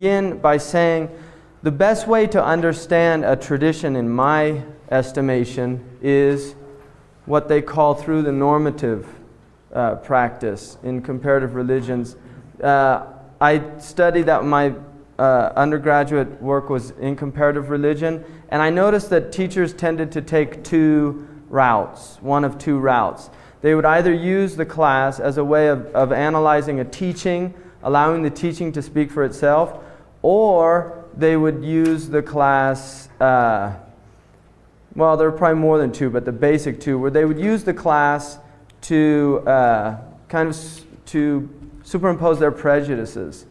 begin by saying the best way to understand a tradition, in my estimation, is what they call through the normative practice in comparative religions. I studied that. My undergraduate work was in comparative religion, and I noticed that teachers tended to take two routes, one of two routes. They would either use the class as a way of analyzing a teaching, allowing the teaching to speak for itself, or they would use the class, well, there are probably more than two, but the basic two, where they would use the class to to superimpose their prejudices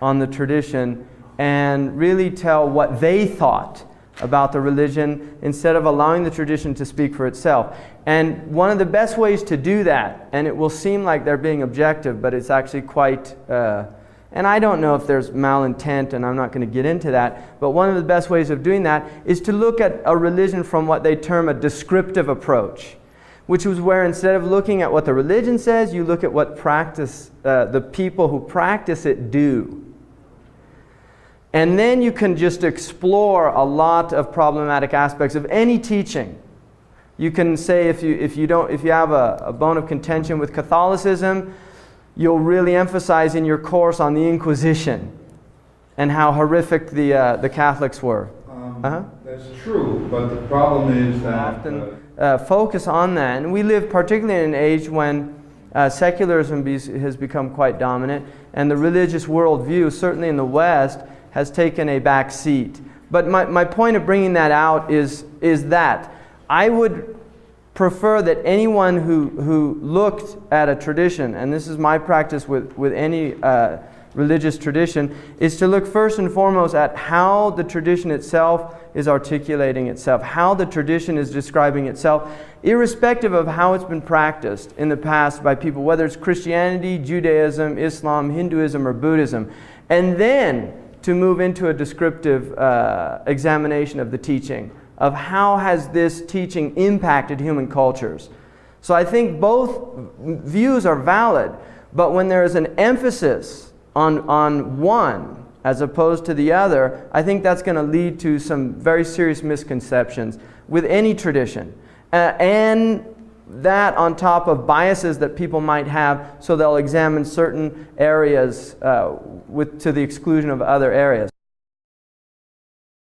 on the tradition and really tell what they thought about the religion instead of allowing the tradition to speak for itself. And one of the best ways to do that, and it will seem like they're being objective, but it's actually quite, and I don't know if there's malintent, and I'm not going to get into that, but one of the best ways of doing that is to look at a religion from what they term a descriptive approach, which was where instead of looking at what the religion says, you look at what the people who practice it do. And then you can just explore a lot of problematic aspects of any teaching. You can say if you have a bone of contention with Catholicism, you'll really emphasize in your course on the Inquisition and how horrific the Catholics were. That's true, but the problem is that often focus on that. And we live particularly in an age when secularism has become quite dominant, and the religious worldview, certainly in the West, has taken a back seat. But my point of bringing that out is that I would prefer that anyone who looked at a tradition, and this is my practice with any religious tradition, is to look first and foremost at how the tradition itself is articulating itself, how the tradition is describing itself, irrespective of how it's been practiced in the past by people, whether it's Christianity, Judaism, Islam, Hinduism, or Buddhism. And then to move into a descriptive examination of the teaching, of how has this teaching impacted human cultures. So I think both views are valid, but when there is an emphasis on one as opposed to the other, I think that's going to lead to some very serious misconceptions with any tradition. And that on top of biases that people might have, so they'll examine certain areas to the exclusion of other areas.